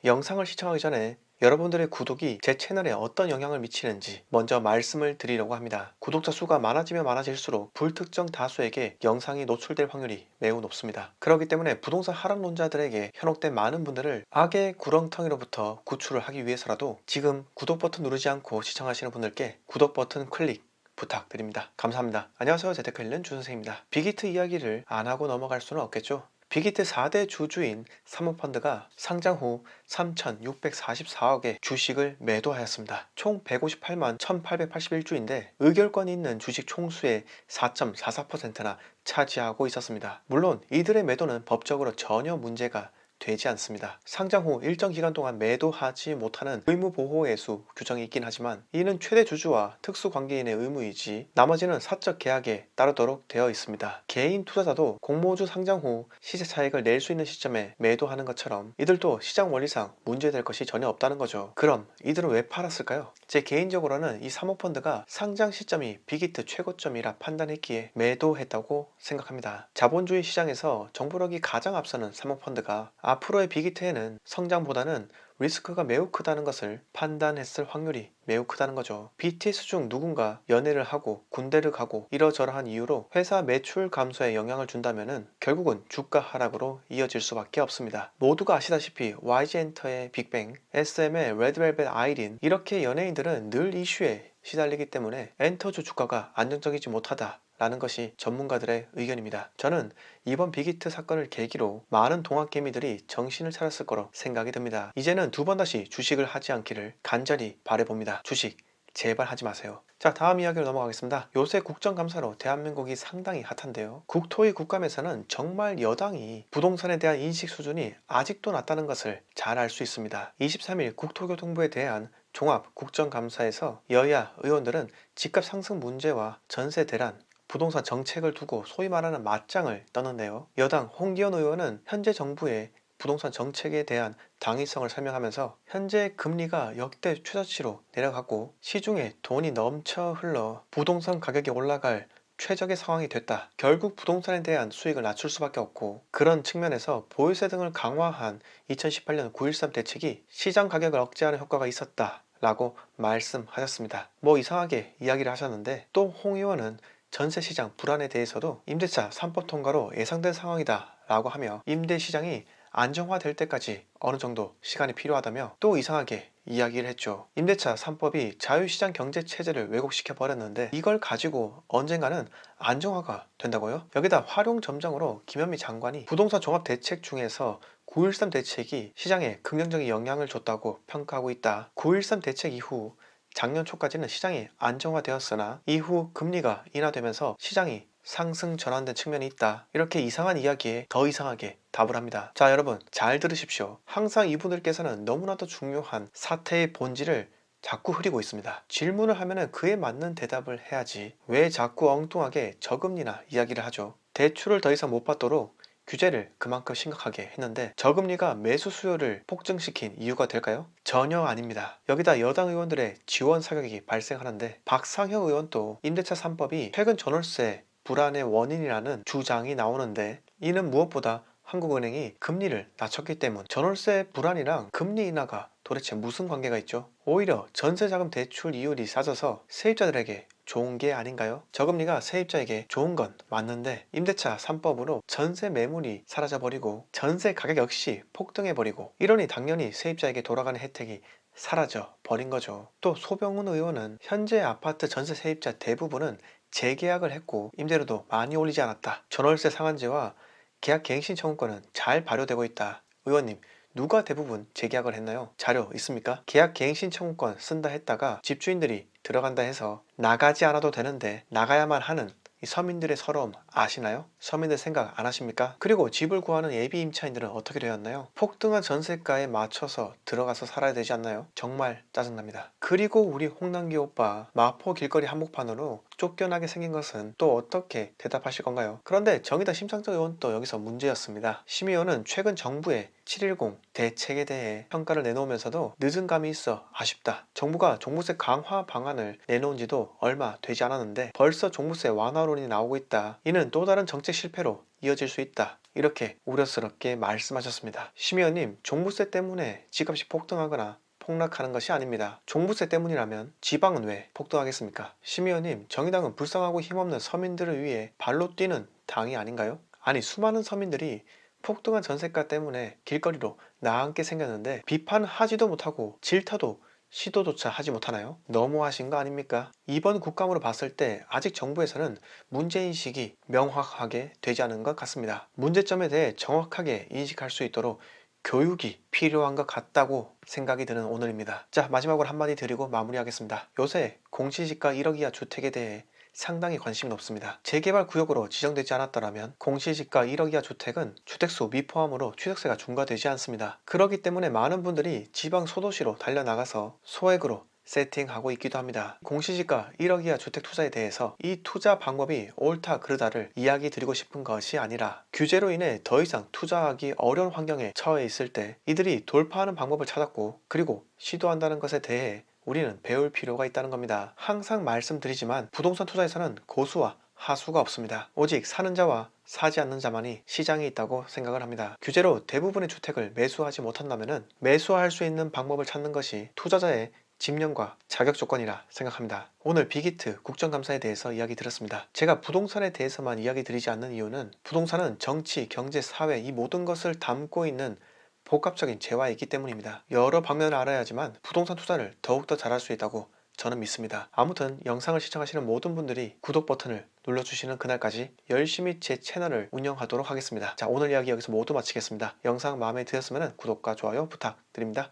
영상을 시청하기 전에 여러분들의 구독이 제 채널에 어떤 영향을 미치는지 먼저 말씀을 드리려고 합니다. 구독자 수가 많아지면 많아질수록 불특정 다수에게 영상이 노출될 확률이 매우 높습니다. 그렇기 때문에 부동산 하락론자들에게 현혹된 많은 분들을 악의 구렁텅이로부터 구출을 하기 위해서라도 지금 구독 버튼 누르지 않고 시청하시는 분들께 구독 버튼 클릭 부탁드립니다. 감사합니다. 안녕하세요. 재테크 일른 주선생입니다. 빅히트 이야기를 안 하고 넘어갈 수는 없겠죠. 빅히트 4대 주주인 사모펀드가 상장 후 3,644억의 주식을 매도하였습니다. 총 158만 1,881주인데 의결권이 있는 주식 총수의 4.44%나 차지하고 있었습니다. 물론 이들의 매도는 법적으로 전혀 문제가 되지 않습니다. 상장 후 일정 기간 동안 매도하지 못하는 의무보호예수 규정이 있긴 하지만 이는 최대 주주와 특수관계인의 의무이지 나머지는 사적 계약에 따르도록 되어 있습니다. 개인 투자자도 공모주 상장 후 시세 차익을 낼 수 있는 시점에 매도하는 것처럼 이들도 시장 원리상 문제될 것이 전혀 없다는 거죠. 그럼 이들은 왜 팔았을까요? 제 개인적으로는 이 사모펀드가 상장 시점이 빅히트 최고점이라 판단했기에 매도했다고 생각합니다. 자본주의 시장에서 정보력이 가장 앞서는 사모펀드가 앞으로의 빅히트에는 성장보다는 리스크가 매우 크다는 것을 판단했을 확률이 매우 크다는 거죠. BTS 중 누군가 연애를 하고 군대를 가고 이러저러한 이유로 회사 매출 감소에 영향을 준다면 결국은 주가 하락으로 이어질 수밖에 없습니다. 모두가 아시다시피 YG엔터의 빅뱅, SM의 레드벨벳 아이린 이렇게 연예인들은 늘 이슈에 시달리기 때문에 엔터주 주가가 안정적이지 못하다 라는 것이 전문가들의 의견입니다. 저는 이번 빅히트 사건을 계기로 많은 동학개미들이 정신을 차렸을 거로 생각이 듭니다. 이제는 두 번 다시 주식을 하지 않기를 간절히 바라봅니다. 주식 제발 하지 마세요. 자, 다음 이야기로 넘어가겠습니다. 요새 국정감사로 대한민국이 상당히 핫한데요. 국토위 국감에서는 정말 여당이 부동산에 대한 인식 수준이 아직도 낮다는 것을 잘 알 수 있습니다. 23일 국토교통부에 대한 종합 국정감사에서 여야 의원들은 집값 상승 문제와 전세 대란, 부동산 정책을 두고 소위 말하는 맞짱을 떠는데요. 여당 홍기현 의원은 현재 정부의 부동산 정책에 대한 당위성을 설명하면서 현재 금리가 역대 최저치로 내려가고 시중에 돈이 넘쳐 흘러 부동산 가격이 올라갈 최적의 상황이 됐다. 결국 부동산에 대한 수익을 낮출 수밖에 없고 그런 측면에서 보유세 등을 강화한 2018년 9.13 대책이 시장 가격을 억제하는 효과가 있었다 라고 말씀하셨습니다. 뭐 이상하게 이야기를 하셨는데 또 홍 의원은 전세시장 불안에 대해서도 임대차 3법 통과로 예상된 상황이다 라고 하며 임대시장이 안정화될 때까지 어느 정도 시간이 필요하다며 또 이상하게 이야기를 했죠. 임대차 3법이 자유시장 경제체제를 왜곡시켜 버렸는데 이걸 가지고 언젠가는 안정화가 된다고요? 여기다 활용점정으로 김현미 장관이 부동산 종합대책 중에서 9.13 대책이 시장에 긍정적인 영향을 줬다고 평가하고 있다. 9.13 대책 이후 작년 초까지는 시장이 안정화되었으나 이후 금리가 인하되면서 시장이 상승 전환된 측면이 있다. 이렇게 이상한 이야기에 더 이상하게 답을 합니다. 자, 여러분 잘 들으십시오. 항상 이분들께서는 너무나도 중요한 사태의 본질을 자꾸 흐리고 있습니다. 질문을 하면 그에 맞는 대답을 해야지 왜 자꾸 엉뚱하게 저금리나 이야기를 하죠. 대출을 더 이상 못 받도록 규제를 그만큼 심각하게 했는데 저금리가 매수 수요를 폭증시킨 이유가 될까요? 전혀 아닙니다. 여기다 여당 의원들의 지원 사격이 발생하는데 박상혁 의원도 임대차 3법이 최근 전월세 불안의 원인이라는 주장이 나오는데 이는 무엇보다 한국은행이 금리를 낮췄기 때문. 전월세 불안이랑 금리 인하가 도대체 무슨 관계가 있죠? 오히려 전세자금 대출 이율이 싸져서 세입자들에게 좋은 게 아닌가요? 저금리가 세입자에게 좋은 건 맞는데 임대차 3법으로 전세 매물이 사라져버리고 전세 가격 역시 폭등해버리고 이러니 당연히 세입자에게 돌아가는 혜택이 사라져 버린 거죠. 또 소병훈 의원은 현재 아파트 전세 세입자 대부분은 재계약을 했고 임대료도 많이 올리지 않았다. 전월세 상한제와 계약 갱신 청구권은 잘 발효되고 있다. 의원님, 누가 대부분 재계약을 했나요? 자료 있습니까? 계약 갱신 청구권 쓴다 했다가 집주인들이 들어간다 해서 나가지 않아도 되는데 나가야만 하는 이 서민들의 서러움 아시나요? 서민들 생각 안 하십니까? 그리고 집을 구하는 예비 임차인들은 어떻게 되었나요? 폭등한 전세가에 맞춰서 들어가서 살아야 되지 않나요? 정말 짜증납니다. 그리고 우리 홍남기 오빠 마포 길거리 한복판으로 쫓겨나게 생긴 것은 또 어떻게 대답하실 건가요? 그런데 정의당 심상정 의원 또 여기서 문제였습니다. 심 의원은 최근 정부의 7.10 대책에 대해 평가를 내놓으면서도 늦은 감이 있어 아쉽다. 정부가 종부세 강화 방안을 내놓은 지도 얼마 되지 않았는데 벌써 종부세 완화론이 나오고 있다. 이는 또 다른 정책 실패로 이어질 수 있다. 이렇게 우려스럽게 말씀하셨습니다. 심 의원님, 종부세 때문에 집값이 폭등하거나 폭락하는 것이 아닙니다. 종부세 때문이라면 지방은 왜 폭등하겠습니까? 심 의원님, 정의당은 불쌍하고 힘없는 서민들을 위해 발로 뛰는 당이 아닌가요? 아니, 수많은 서민들이 폭등한 전세가 때문에 길거리로 나앉게 생겼는데 비판하지도 못하고 질타도 시도조차 하지 못하나요? 너무하신 거 아닙니까? 이번 국감으로 봤을 때 아직 정부에서는 문제인식이 명확하게 되지 않은 것 같습니다. 문제점에 대해 정확하게 인식할 수 있도록 교육이 필요한 것 같다고 생각이 드는 오늘입니다. 자, 마지막으로 한마디 드리고 마무리하겠습니다. 요새 공시지가 1억 이하 주택에 대해 상당히 관심이 높습니다. 재개발 구역으로 지정되지 않았더라면 공시지가 1억 이하 주택은 주택수 미포함으로 취득세가 중과되지 않습니다. 그렇기 때문에 많은 분들이 지방 소도시로 달려나가서 소액으로 세팅하고 있기도 합니다. 공시지가 1억 이하 주택 투자에 대해서 이 투자 방법이 옳다 그르다를 이야기 드리고 싶은 것이 아니라 규제로 인해 더 이상 투자하기 어려운 환경에 처해 있을 때 이들이 돌파하는 방법을 찾았고 그리고 시도한다는 것에 대해 우리는 배울 필요가 있다는 겁니다. 항상 말씀드리지만 부동산 투자에서는 고수와 하수가 없습니다. 오직 사는 자와 사지 않는 자만이 시장에 있다고 생각을 합니다. 규제로 대부분의 주택을 매수하지 못한다면 매수할 수 있는 방법을 찾는 것이 투자자의 집념과 자격 조건이라 생각합니다. 오늘 빅히트 국정감사에 대해서 이야기 드렸습니다. 제가 부동산에 대해서만 이야기 드리지 않는 이유는 부동산은 정치, 경제, 사회 이 모든 것을 담고 있는 복합적인 재화이기 때문입니다. 여러 방면을 알아야지만 부동산 투자를 더욱더 잘할 수 있다고 저는 믿습니다. 아무튼 영상을 시청하시는 모든 분들이 구독 버튼을 눌러주시는 그날까지 열심히 제 채널을 운영하도록 하겠습니다. 자, 오늘 이야기 여기서 모두 마치겠습니다. 영상 마음에 드셨으면 구독과 좋아요 부탁드립니다.